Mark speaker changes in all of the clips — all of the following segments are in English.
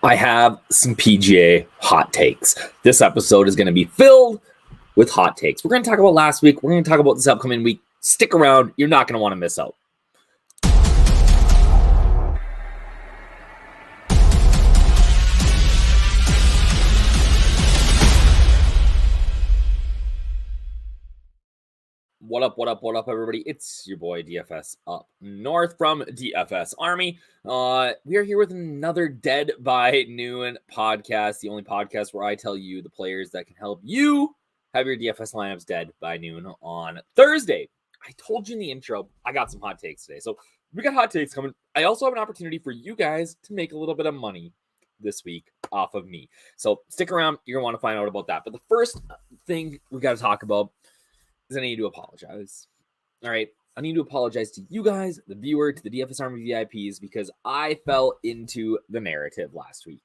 Speaker 1: I have some PGA hot takes. This episode is going to be filled with hot takes. We're going to talk about last week. We're going to talk about this upcoming week. Stick around. You're not going to want to miss out. What up, everybody? It's your boy DFS Up North from DFS Army. We are here with another Dead by Noon podcast, the only podcast where I tell you the players that can help you have your DFS lineups dead by noon on Thursday. I told you in the intro, I got some hot takes today. So we got hot takes coming. I also have an opportunity for you guys to make a little bit of money this week off of me. So stick around. You're going to want to find out about that. But the first thing we got to talk about is I need to apologize. All right. I need to apologize to you guys, the viewer, to the DFS Army VIPs, because I fell into the narrative last week.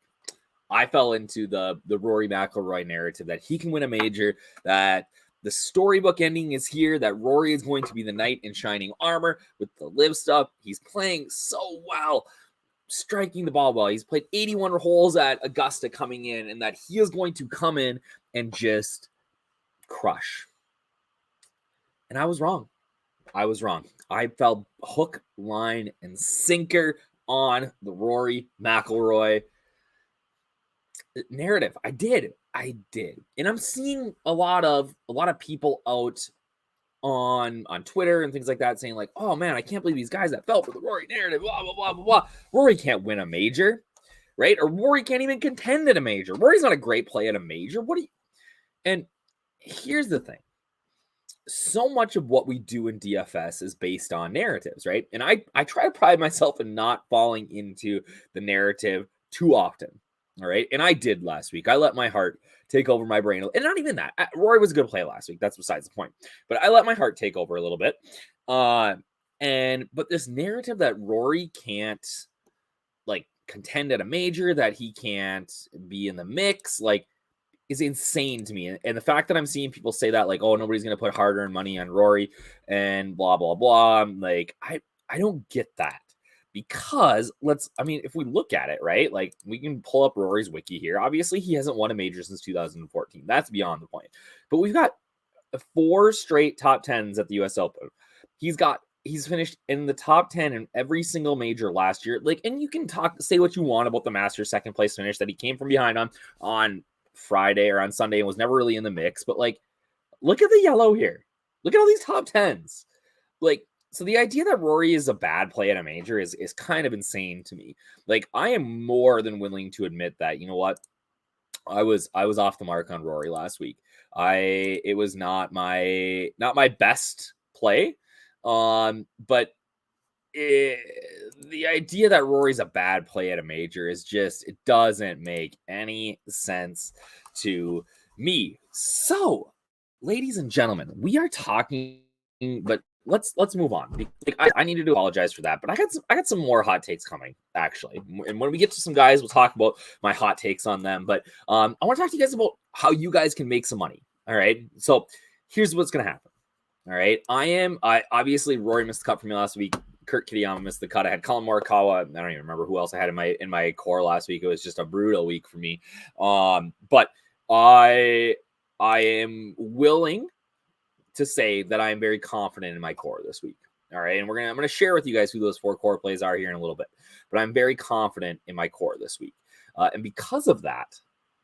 Speaker 1: I fell into the Rory McIlroy narrative that he can win a major, that the storybook ending is here, that Rory is going to be the knight in shining armor with the live stuff. He's playing so well, striking the ball well. He's played 81 holes at Augusta coming in, and that he is going to come in and just crush. And I was wrong. I fell hook, line, and sinker on the Rory McIlroy narrative. I did. And I'm seeing a lot of people out on Twitter and things like that saying like, oh man, I can't believe these guys that fell for the Rory narrative, blah, blah, blah, blah, blah. Rory can't win a major, right? Or Rory can't even contend at a major. Rory's not a great play at a major. And here's the thing. So much of what we do in DFS is based on narratives, right? And I try to pride myself in not falling into the narrative too often, all right? And I did last week. I let my heart take over my brain. And not even that. Rory was a good play last week. That's besides the point. But I let my heart take over a little bit. But this narrative that Rory can't, like, contend at a major, that he can't be in the mix, like, is insane to me. And the fact that I'm seeing people say that, like, oh, nobody's going to put hard-earned money on Rory and blah, blah, blah. I'm like, I don't get that. Because if we look at it, right, like we can pull up Rory's wiki here. Obviously, he hasn't won a major since 2014. That's beyond the point. But we've got 4 straight top 10s at the US Open. He's finished in the top 10 in every single major last year. Like, and you can say what you want about the Masters second place finish that he came from behind on Friday or on Sunday and was never really in the mix. But like, look at the yellow here. Look at all these top 10s. Like, so the idea that Rory is a bad play at a major is kind of insane to me. Like, I am more than willing to admit that, you know what? I was off the mark on Rory last week. It was not my best play. But the idea that Rory's a bad play at a major is just, it doesn't make any sense to me. So, ladies and gentlemen, we are talking, but let's move on. I needed to apologize for that, but I got some more hot takes coming, actually. And when we get to some guys, we'll talk about my hot takes on them. But I want to talk to you guys about how you guys can make some money. All right. So here's what's going to happen. All right. I obviously Rory missed the cut for me last week. Kurt Kitayama missed the cut. I had Colin Morikawa. I don't even remember who else I had in my core last week. It was just a brutal week for me. But I am willing to say that I am very confident in my core this week. All right. And I'm going to share with you guys who those 4 core plays are here in a little bit, but I'm very confident in my core this week. And because of that,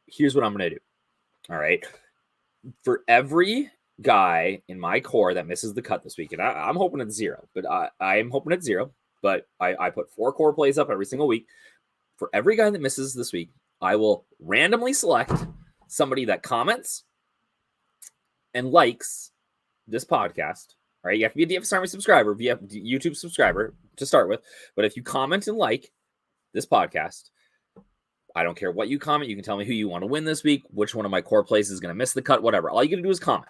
Speaker 1: here's what I'm going to do. All right. For every guy in my core that misses the cut this week, and I'm hoping it's 0, but I am hoping it's 0, but I put 4 core plays up every single week. For every guy that misses this week, I will randomly select somebody that comments and likes this podcast. All right, you have to be a DFS Army subscriber, via YouTube subscriber to start with. But if you comment and like this podcast, I don't care what you comment. You can tell me who you want to win this week, which one of my core plays is going to miss the cut, whatever. All you got to do is comment.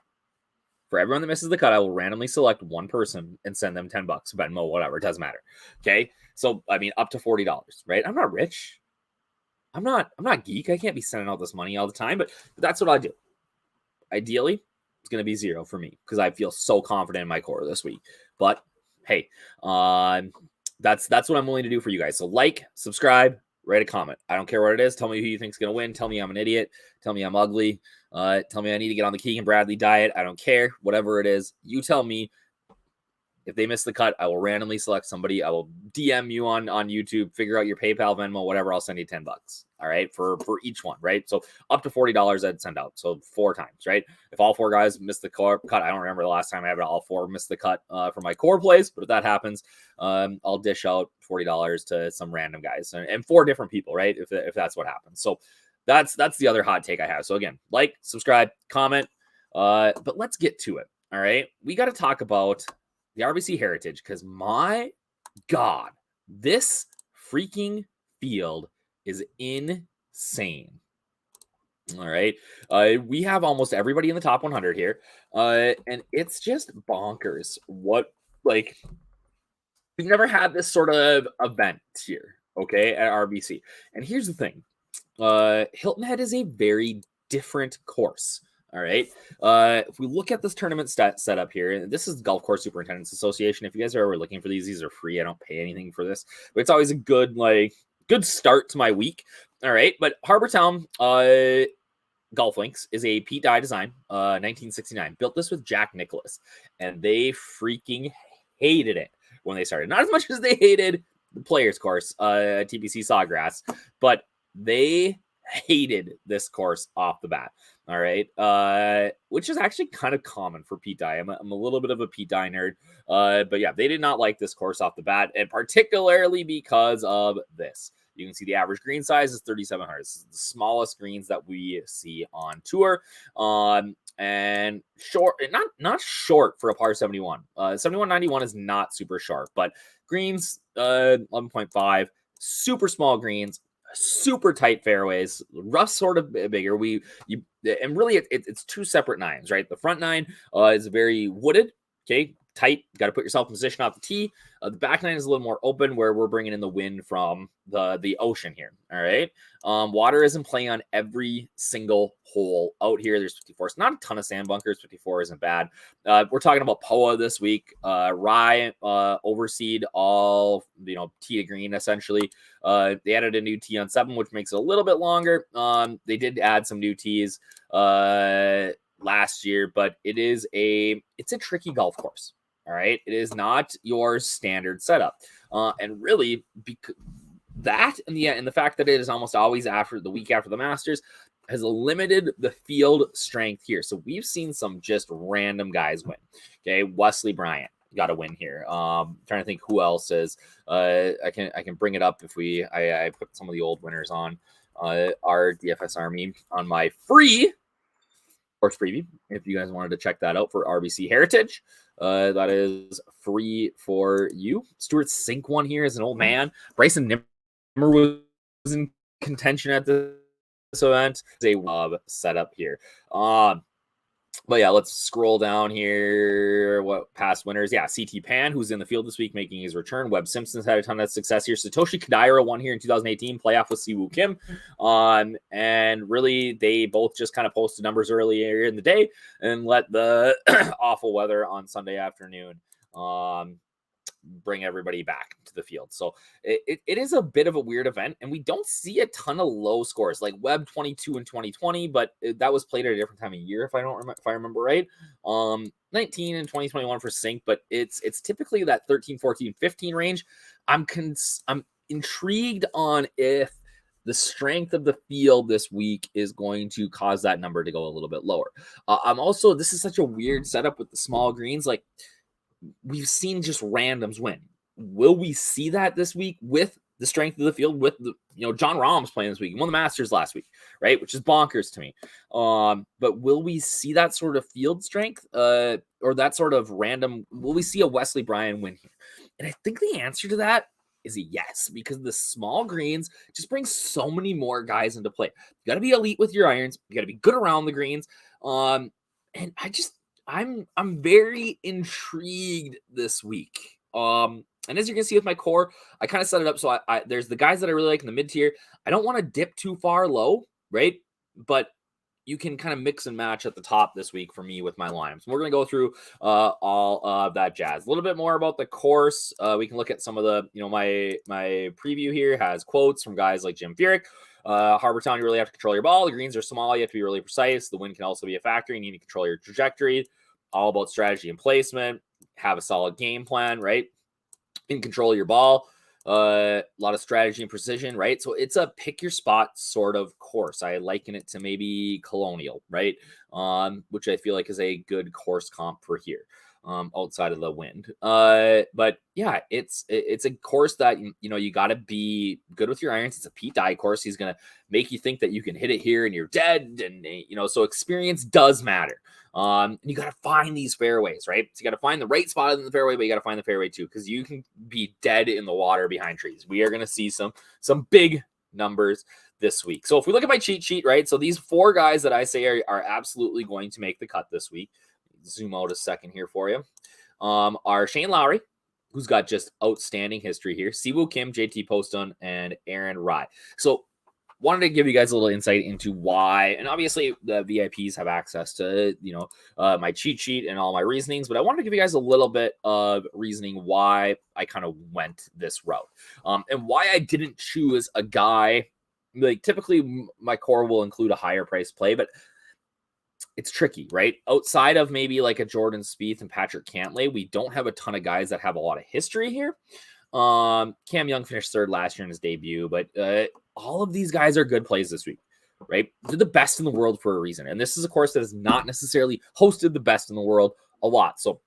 Speaker 1: For everyone that misses the cut, I will randomly select one person and send them $10, Venmo, whatever. It doesn't matter. Okay, so I mean, up to $40, right? I'm not rich. I'm not geek. I can't be sending out this money all the time, but that's what I do. Ideally, it's going to be 0 for me because I feel so confident in my core this week. But hey, that's what I'm willing to do for you guys. So like, subscribe, write a comment. I don't care what it is. Tell me who you think is going to win. Tell me I'm an idiot. Tell me I'm ugly. Tell me I need to get on the Keegan Bradley diet. I don't care. Whatever it is, you tell me. If they miss the cut, I will randomly select somebody. I will DM you on YouTube, figure out your PayPal, Venmo, whatever. I'll send you $10. All right, for each one, right? So up to $40 I'd send out. So 4 times, right? If all 4 guys miss the cut, I don't remember the last time I had all 4 miss the cut for my core plays, but if that happens, I'll dish out $40 to some random guys and 4 different people, right? If that's what happens. So that's the other hot take I have. So again, like, subscribe, comment, but let's get to it. All right, we got to talk about the RBC Heritage, because my God, this freaking field is insane. All right. We have almost everybody in the top 100 here. And it's just bonkers. We've never had this sort of event here, okay, at RBC. And here's the thing. Hilton Head is a very different course. All right. If we look at this tournament setup here, this is the Golf Course Superintendents Association. If you guys are ever looking for these are free. I don't pay anything for this, but it's always a good start to my week. All right. But Harbour Town Golf Links is a Pete Dye design, 1969. Built this with Jack Nicklaus, and they freaking hated it when they started. Not as much as they hated the Players Course, TPC Sawgrass, but they hated this course off the bat. All right. Which is actually kind of common for Pete Dye. I'm a little bit of a Pete Dye nerd. But yeah, they did not like this course off the bat, and particularly because of this. You can see the average green size is 3,700. This is the smallest greens that we see on tour. And short, not short for a par 71. 7191 is not super sharp, but greens, 11.5, super small greens, super tight fairways, rough sort of bigger. And really it's 2 separate 9s, right? The front 9 is very wooded, okay, tight. You got to put yourself in position off the tee. The back 9 is a little more open, where we're bringing in the wind from the ocean here. All right. Water isn't playing on every single hole out here. There's 54. It's not a ton of sand bunkers. 54 isn't bad. We're talking about POA this week. Rye overseed all, tee to green essentially. They added a new tee on 7, which makes it a little bit longer. They did add some new tees last year, but it's a tricky golf course. All right. It is not your standard setup. And really, that and the fact that it is almost always after the week after the Masters has limited the field strength here. So we've seen some just random guys win. Okay. Wesley Bryant got a win here. Trying to think who else is. I can bring it up if I put some of the old winners on our DFS Army on my free course preview. If you guys wanted to check that out for RBC Heritage, that is free for you. Stuart Sink won here as an old man. Bryson Nimmer was in contention at this event. It's a setup here. But yeah, let's scroll down here. What past winners? Yeah, CT Pan, who's in the field this week, making his return. Webb Simpson's had a ton of success here. Satoshi Kodaira won here in 2018, playoff with Siwoo Kim. And really, they both just kind of posted numbers earlier in the day and let the awful weather on Sunday afternoon bring everybody back to the field. So it is a bit of a weird event, and we don't see a ton of low scores like Webb 22 in 2020, but that was played at a different time of year if I remember right. 19 in 2021 for Sink, but it's typically that 13, 14, 15 range. I'm intrigued on if the strength of the field this week is going to cause that number to go a little bit lower. This is such a weird setup with the small greens. Like, we've seen just randoms win. Will we see that this week with the strength of the field? With the, John Rahm's playing this week. He won the Masters last week, right? Which is bonkers to me. But will we see that sort of field strength or that sort of random? Will we see a Wesley Bryan win here? And I think the answer to that is a yes, because the small greens just bring so many more guys into play. You got to be elite with your irons. You got to be good around the greens. And I'm very intrigued this week. And as you can see with my core, I kind of set it up so there's the guys that I really like in the mid tier. I don't want to dip too far low, right? But you can kind of mix and match at the top this week for me with my lineups. We're going to go through all of that jazz. A little bit more about the course. We can look at some of the, my preview here has quotes from guys like Jim Furyk. Harbour Town, you really have to control your ball. The greens are small. You have to be really precise. The wind can also be a factor. You need to control your trajectory. All about strategy and placement. Have a solid game plan, right? In control of your ball. A lot of strategy and precision, right? So it's a pick your spot sort of course. I liken it to maybe Colonial, right? Which I feel like is a good course comp for here. Outside of the wind. But yeah, it's a course that, you got to be good with your irons. It's a Pete Dye course. He's going to make you think that you can hit it here and you're dead. And, so experience does matter. And you got to find these fairways, right? So you got to find the right spot in the fairway, but you got to find the fairway too, because you can be dead in the water behind trees. We are going to see some big numbers this week. So if we look at my cheat sheet, right? So these 4 guys that I say are absolutely going to make the cut this week. Zoom out a second here for you. Are Shane Lowry, who's got just outstanding history here, Siwoo Kim, JT Poston, and Aaron Rai. So wanted to give you guys a little insight into why, and obviously the VIPs have access to, my cheat sheet and all my reasonings, but I wanted to give you guys a little bit of reasoning why I kind of went this route, and why I didn't choose a guy. Like typically my core will include a higher price play, but it's tricky, right? Outside of maybe like a Jordan Spieth and Patrick Cantlay, we don't have a ton of guys that have a lot of history here. Cam Young finished 3rd last year in his debut, but all of these guys are good plays this week, right? They're the best in the world for a reason. And this is a course that has not necessarily hosted the best in the world a lot. So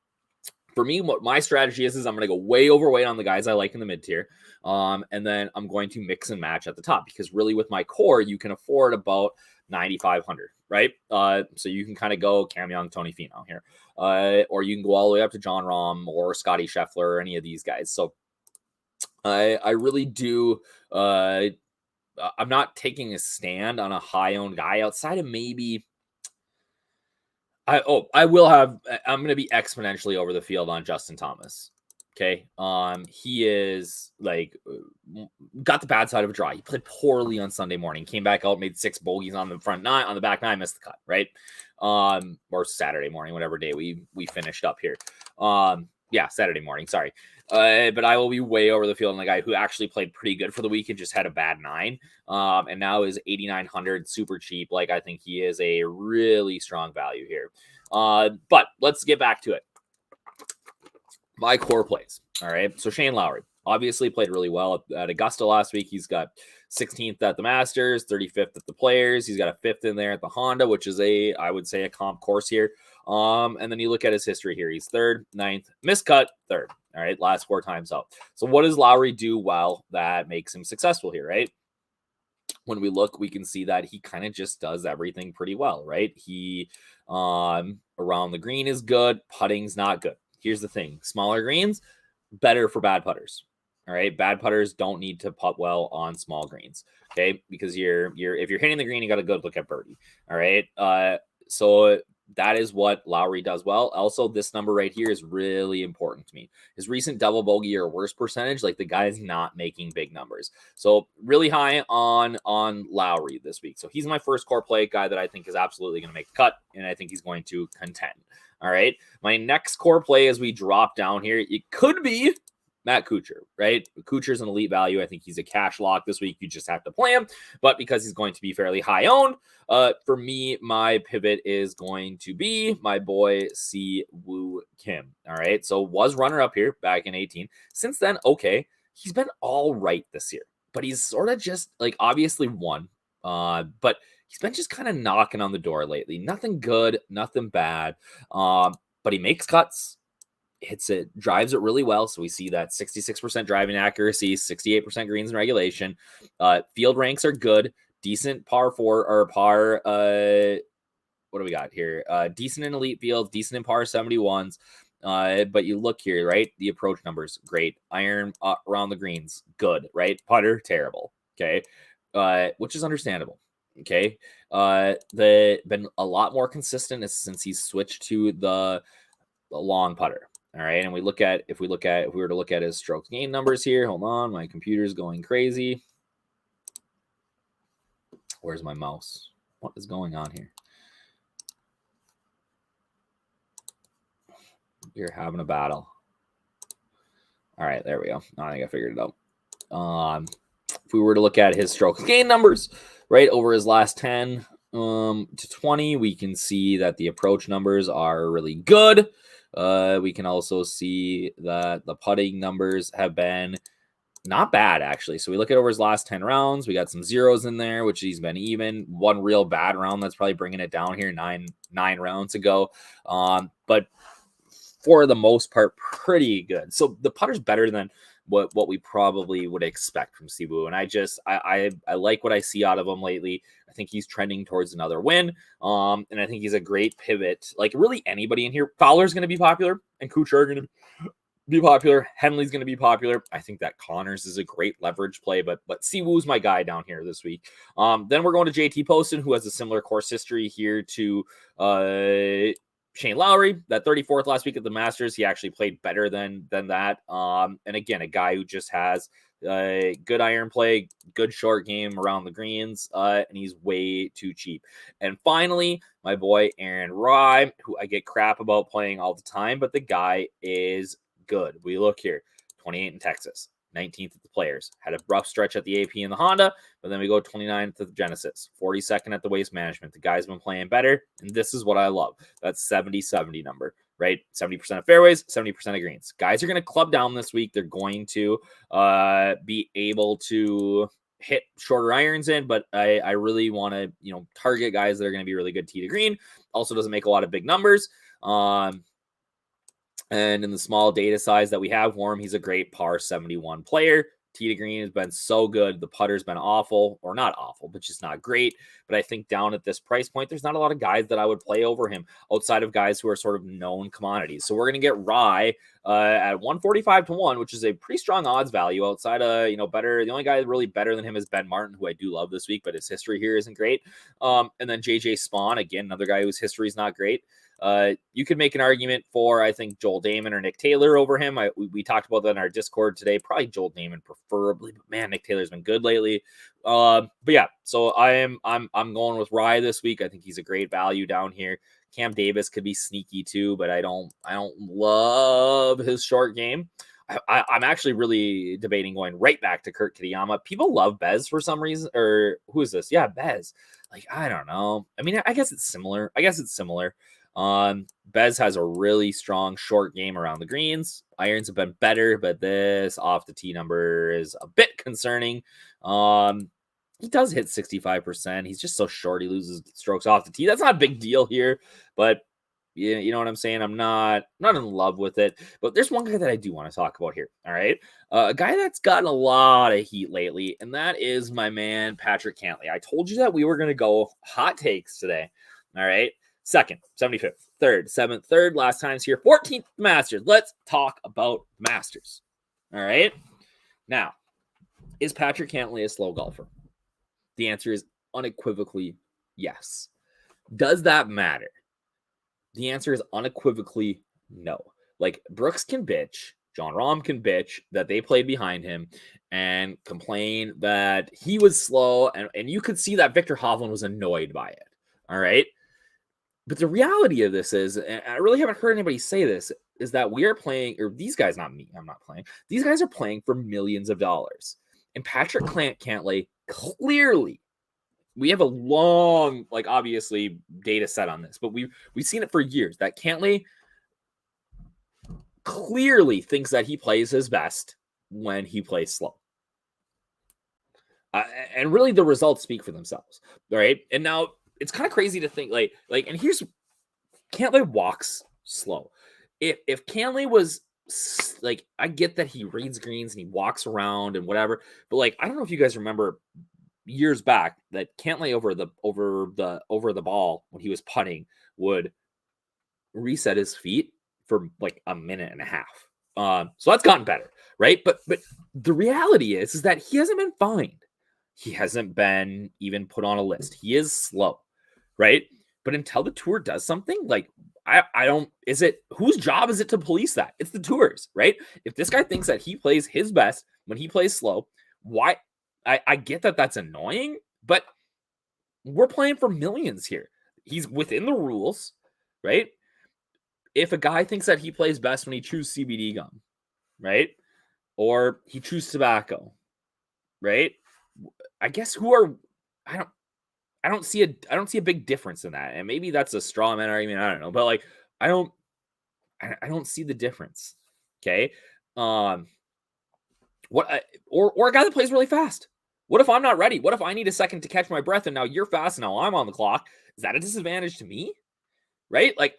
Speaker 1: for me, what my strategy is I'm going to go way overweight on the guys I like in the mid tier. And then I'm going to mix and match at the top, because really with my core, you can afford about 9,500, right? So you can kind of go Cam Young, Tony Finau here, or you can go all the way up to John Rahm or Scotty Scheffler or any of these guys. So I really do. I'm not taking a stand on a high owned guy outside of maybe. I'm going to be exponentially over the field on Justin Thomas. Okay. He is like got the bad side of a draw. He played poorly on Sunday morning, came back out, made 6 bogeys on the front 9, on the back 9, missed the cut, right? Or Saturday morning, whatever day we finished up here. Yeah, Saturday morning, sorry. But I will be way over the field on the guy who actually played pretty good for the week and just had a bad 9. And now is 8,900, super cheap. Like, I think he is a really strong value here. But let's get back to it. My core plays. All right. So Shane Lowry obviously played really well at Augusta last week. He's got 16th at the Masters, 35th at the Players. He's got a 5th in there at the Honda, which is I would say a comp course here. And then you look at his history here. He's 3rd, 9th, miscut, 3rd. All right. Last 4 times out. So what does Lowry do well that makes him successful here, right? When we look, we can see that he kind of just does everything pretty well, right? He around the green is good. Putting's not good. Here's the thing. Smaller greens, better for bad putters. All right. Bad putters don't need to putt well on small greens. Okay. Because if you're hitting the green, you got a good look at birdie. All right. So that is what Lowry does well. Also, this number right here is really important to me. His recent double bogey or worse percentage, like the guy is not making big numbers. So really high on Lowry this week. So he's my first core play guy that I think is absolutely going to make the cut, and I think he's going to contend. All right. My next core play as we drop down here, it could be Matt Kuchar, right? Kuchar's an elite value. I think he's a cash lock this week. You just have to play him. But because he's going to be fairly high owned, for me, my pivot is going to be my boy Siwoo Kim. All right. So was runner up here back in 18. Since then, okay, he's been all right this year. But he's sort of just like obviously won. But he's been just kind of knocking on the door lately. Nothing good, nothing bad. But he makes cuts. Hits it, drives it really well. So we see that 66% driving accuracy, 68% greens in regulation. Field ranks are good, decent par 4 or par. What do we got here? Decent in elite fields, decent in par 71s. But you look here, right? The approach numbers, great. Iron around the greens, good, right? Putter, terrible. Okay. Which is understandable. Okay. Been a lot more consistent since he's switched to the long putter. All right. And if we were to look at his strokes gain numbers here, hold on, my computer's going crazy. Where's my mouse? What is going on here? We're having a battle. All right, there we go. I think I figured it out. If we were to look at his strokes gain numbers, right, over his last 10 to 20, we can see that the approach numbers are really good. We can also see that the putting numbers have been not bad, actually. So we look at over his last 10 rounds. We got some zeros in there, which he's been even. One real bad round that's probably bringing it down here nine rounds ago. But for the most part, pretty good. So the putter's better than what we probably would expect from Siwoo. And I like what I see out of him lately. I think he's trending towards another win. And I think he's a great pivot. Like really anybody in here, Fowler's going to be popular and Kuchar are going to be popular. Henley's going to be popular. I think that Connors is a great leverage play, but Siwoo's my guy down here this week. Then we're going to JT Poston, who has a similar course history here to Shane Lowry. That 34th last week at the Masters, he actually played better than that. And again, a guy who just has good iron play, good short game around the greens, and he's way too cheap. And finally, my boy Aaron Rai, who I get crap about playing all the time, but the guy is good. We look here, 28 in Texas, 19th at the Players, had a rough stretch at the AP and the Honda, but then we go 29th at the Genesis, 42nd at the Waste Management. The guy's been playing better, and this is what I love. That's 70-70 number, right? 70% of fairways, 70% of greens. Guys are going to club down this week. They're going to be able to hit shorter irons in, but I really want to, target guys that are going to be really good tee to green. Also doesn't make a lot of big numbers. And in the small data size that we have for him, he's a great par 71 player. Tee to green has been so good. The putter's been awful, or not awful, but just not great. But I think down at this price point, there's not a lot of guys that I would play over him outside of guys who are sort of known commodities. So we're going to get Rai at 145-1, which is a pretty strong odds value outside of, better. The only guy really better than him is Ben Martin, who I do love this week, but his history here isn't great. And then JJ Spawn, again, another guy whose history is not great. You could make an argument for, I think, Joel Damon or Nick Taylor over him. We talked about that in our Discord today. Probably Joel Damon preferably, but man, Nick Taylor's been good lately. But yeah, so I'm going with Rai this week. I think he's a great value down here. Cam Davis could be sneaky too, but I don't love his short game. I'm actually really debating going right back to Kurt Kitayama. People love Bez for some reason, or who is this? Yeah, Bez. Like, I don't know. I mean, I guess it's similar. Bez has a really strong short game around the greens. Irons have been better, but this off the tee number is a bit concerning. He does hit 65%. He's just so short. He loses strokes off the tee. That's not a big deal here, but yeah, you know what I'm saying? I'm not in love with it, but there's one guy that I do want to talk about here. All right. A guy that's gotten a lot of heat lately, and that is my man, Patrick Cantlay. I told you that we were going to go hot takes today. All right. 2nd, 75th, 3rd, 7th, 3rd, last time's here, 14th Masters. Let's talk about Masters. All right. Now, is Patrick Cantlay a slow golfer? The answer is unequivocally yes. Does that matter? The answer is unequivocally no. Like, Brooks can bitch, John Rahm can bitch that they played behind him and complain that he was slow, and you could see that Victor Hovland was annoyed by it. All right. But the reality of this is, and I really haven't heard anybody say this, is that we are playing, or these guys, not me, I'm not playing. These guys are playing for millions of dollars. And Patrick Cantlay, clearly, we have a long, obviously, data set on this, but we've seen it for years, that Cantlay clearly thinks that he plays his best when he plays slow. And really, the results speak for themselves, right? And now, it's kind of crazy to think and here's Cantlay walks slow. If Cantlay was I get that he reads greens and he walks around and whatever, but I don't know if you guys remember years back that Cantlay over the ball when he was putting would reset his feet for a minute and a half. So that's gotten better, right? But the reality is that he hasn't been fined. He hasn't been even put on a list. He is slow, right? But until the tour does something, whose job is it to police that? It's the tours, right? If this guy thinks that he plays his best when he plays slow, why? I get that that's annoying, but we're playing for millions here. He's within the rules, right? if a guy thinks that he plays best when he chews CBD gum, right? Or he chews tobacco, right? I guess I don't see a big difference in that. And maybe that's a straw man argument. I don't know. But like I don't see the difference. Okay. Or a guy that plays really fast. What if I'm not ready? What if I need a second to catch my breath and now you're fast and now I'm on the clock? Is that a disadvantage to me? Right? Like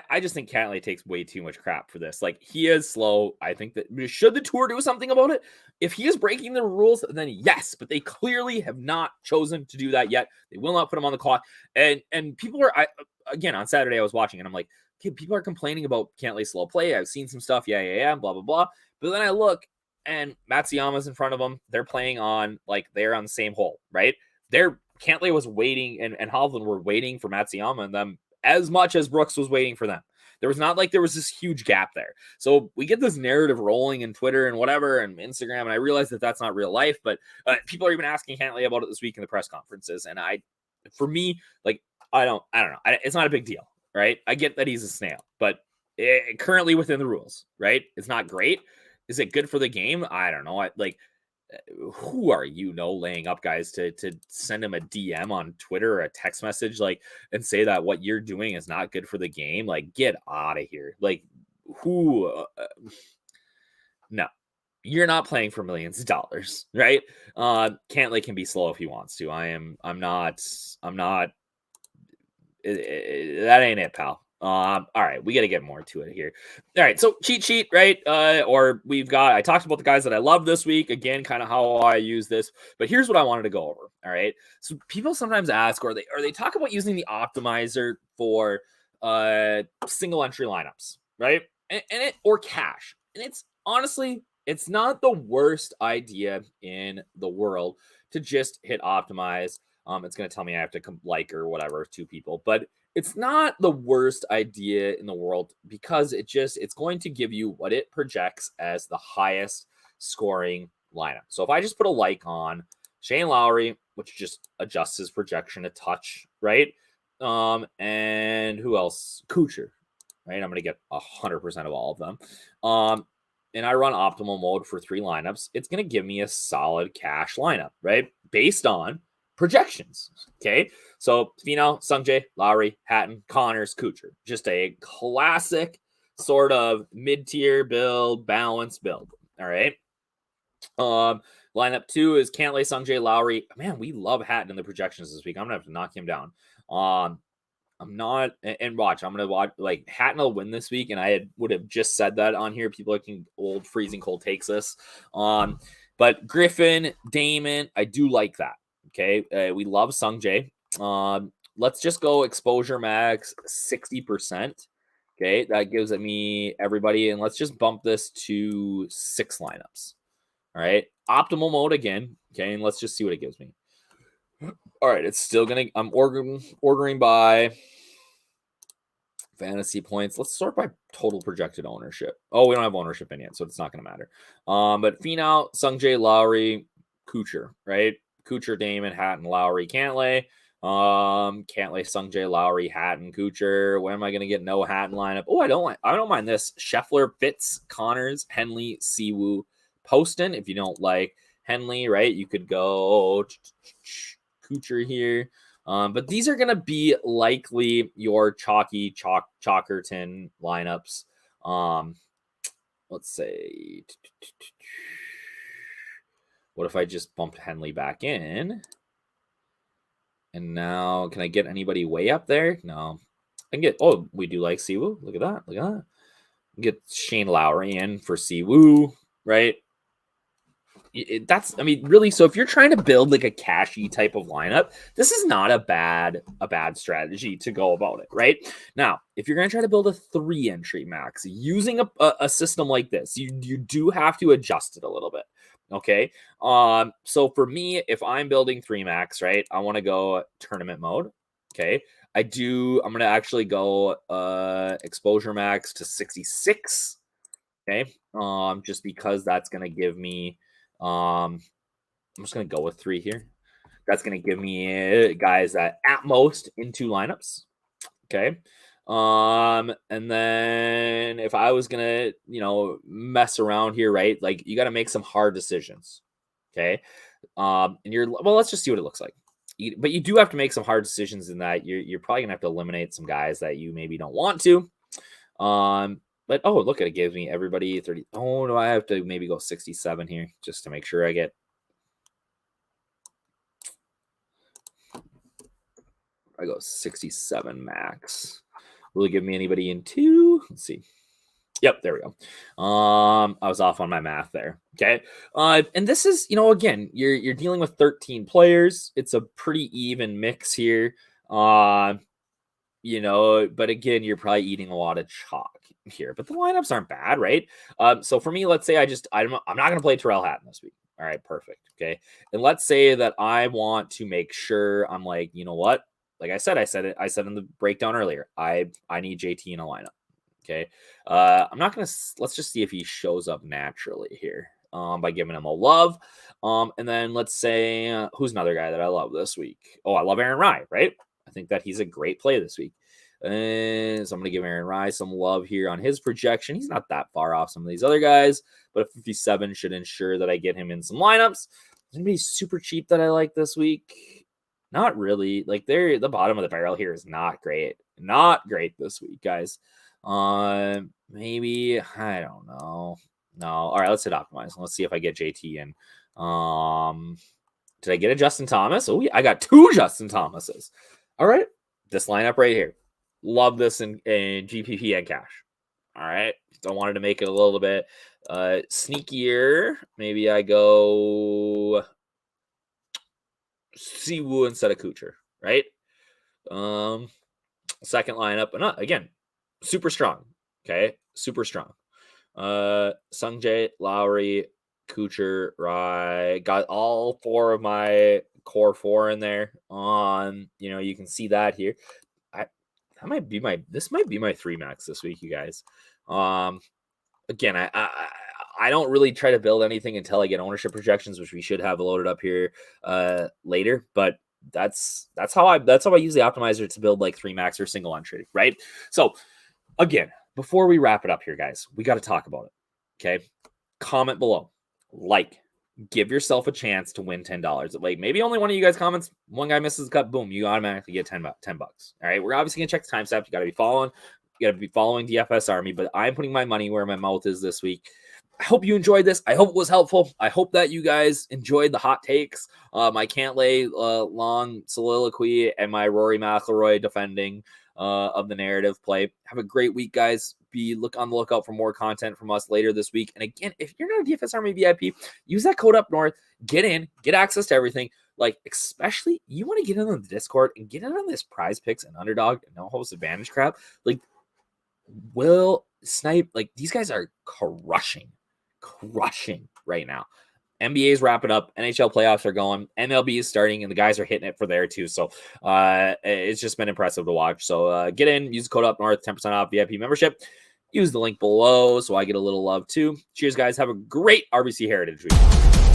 Speaker 1: I just think Cantlay takes way too much crap for this. Like he is slow. I think that should the tour do something about it? If he is breaking the rules, then yes, but they clearly have not chosen to do that yet. They will not put him on the clock. And people are again on Saturday I was watching and I'm like, okay, people are complaining about Cantlay's slow play. I've seen some stuff, yeah, blah blah blah. But then I look and Matsuyama's in front of them. They're playing on they're on the same hole, right? Cantlay was waiting and Hovland were waiting for Matsuyama and them as much as Brooks was waiting for them. There was not there was this huge gap there. So we get this narrative rolling in Twitter and whatever and Instagram, and I realize that that's not real life, but people are even asking Cantlay about it this week in the press conferences. And for me, I don't know. It's not a big deal, right? I get that he's a snail, but currently within the rules, right? It's not great. Is it good for the game? I don't know. Who are you laying up guys to send him a DM on Twitter or a text message and say that what you're doing is not good for the game? Get out of here. No, you're not playing for millions of dollars, right? Cantlay can be slow if he wants to. I'm not that ain't it, pal. All right, we got to get more to it here. All right, so cheat sheet, right? I talked about the guys that I love this week. Again, kind of how I use this, but here's what I wanted to go over. All right, so people sometimes ask, or they talk about using the optimizer for single entry lineups, right? Or cash, and it's honestly, it's not the worst idea in the world to just hit optimize. It's going to tell me I have to or whatever 2 people, but it's not the worst idea in the world because it's going to give you what it projects as the highest scoring lineup. So if I just put a on Shane Lowry, which just adjusts his projection a touch, right? And who else? Kuchar, right? I'm going to get 100% of all of them. And I run optimal mode for 3 lineups. It's going to give me a solid cash lineup, right? Based on projections. Okay. So Finau, Sungjae, Lowry, Hatton, Connors, Kuchar. Just a classic sort of mid-tier build, balanced build. All right. Lineup 2 is Cantlay, Sungjae, Lowry. Man, we love Hatton in the projections this week. I'm gonna have to knock him down. I'm not, and watch, I'm going to watch, Hatton will win this week, and I would have just said that on here. People looking old, freezing cold takes this. But Griffin, Damon, I do like that. Okay. We love Sungjae. Let's just go exposure max 60%. Okay. That gives me everybody, and let's just bump this to 6 lineups. All right. Optimal mode again. Okay. And let's just see what it gives me. All right, it's still I'm ordering by fantasy points. Let's sort by total projected ownership. Oh, we don't have ownership in yet, so it's not going to matter. But Finau, Sungjae, Lowry, Kuchar, right? Kuchar, Damon, Hatton, Lowry, Cantlay. Cantlay, Sungjae, Lowry, Hatton, Kuchar. When am I going to get no Hatton lineup? Oh, I don't mind this. Scheffler, Fitz, Connors, Henley, Siwoo, Poston. If you don't like Henley, right? You could go Kuchar here. But these are going to be likely your Chalkerton lineups. Let's say, what if I just bumped Henley back in? And now, can I get anybody way up there? No. I can get, we do like Siwoo. Look at that. Get Shane Lowry in for Siwoo, right? Really, so if you're trying to build a cashy type of lineup, this is not a bad strategy to go about it, right? Now, if you're going to try to build a 3 entry max using a system like this, you do have to adjust it a little bit. Okay. So for me, if I'm building 3 max, right, I want to go tournament mode. Okay. I'm going to actually go exposure max to 66. Okay. Just because that's going to give me, I'm just going to go with 3 here. That's going to give me guys that at most in 2 lineups. Okay. And then if I was gonna, mess around here, right? Like you got to make some hard decisions. Okay. And let's just see what it looks like. But you do have to make some hard decisions in that you're probably gonna have to eliminate some guys that you maybe don't want to. But look, it gives me everybody 30. Oh no, I have to maybe go 67 here just to make sure I go 67 max. Will it give me anybody in 2? Let's see. Yep, there we go. I was off on my math there. Okay. And this is, again, you're dealing with 13 players. It's a pretty even mix here. But again, you're probably eating a lot of chalk here. But the lineups aren't bad, right? So for me, let's say I'm not going to play Terrell Hatton this week. All right, perfect. Okay. And let's say that I want to make sure I'm like, you know what? Like I said in the breakdown earlier, I need JT in a lineup. Okay. Let's just see if he shows up naturally here by giving him a love. And then let's say, who's another guy that I love this week? Oh, I love Aaron Rye, right? I think that he's a great play this week. And so I'm going to give Aaron Rye some love here on his projection. He's not that far off some of these other guys, but a 57 should ensure that I get him in some lineups. Is anybody super cheap that I like this week? Not really. Like the bottom of the barrel here is not great. Not great this week, guys. Maybe, I don't know. No. All right, let's hit optimize. Let's see if I get JT in. Did I get a Justin Thomas? Oh, yeah, I got 2 Justin Thomases. All right. This lineup right here. Love this in GPP and cash. All right. I wanted to make it a little bit sneakier. Maybe I go Siwoo instead of Kuchar, right? Second lineup, and again, super strong. Okay, super strong. Sungjae, Lowry, Kuchar, Rai, got all 4 of my core 4 in there. You can see that here. This might be my 3 max this week, you guys. Again, I don't really try to build anything until I get ownership projections, which we should have loaded up here later. But that's how I use the optimizer to build like 3 max or single entry, right? So again, before we wrap it up here, guys, we got to talk about it. Okay, comment below, give yourself a chance to win $10. Like maybe only one of you guys comments, one guy misses the cut, boom, you automatically get $10. All right, we're obviously gonna check the timestamp. You got to be following DFS Army, but I'm putting my money where my mouth is this week. I hope you enjoyed this. I hope it was helpful. I hope that you guys enjoyed the hot takes, my can't lay long soliloquy, and my Rory McIlroy defending of the narrative play. Have a great week, guys. Look on the lookout for more content from us later this week. And again, if you're not a DFS Army VIP, use that code UpNorth. Get in, get access to everything. Like, especially, you want to get in on the Discord and get in on this Prize Picks and Underdog and No Host Advantage crap. Like, Will Snipe, like, these guys are crushing right now. NBA is wrapping up. NHL playoffs are going. MLB is starting, and the guys are hitting it for there too. So it's just been impressive to watch. So get in, use the code UpNorth, 10% off VIP membership. Use the link below so I get a little love too. Cheers, guys. Have a great RBC Heritage week.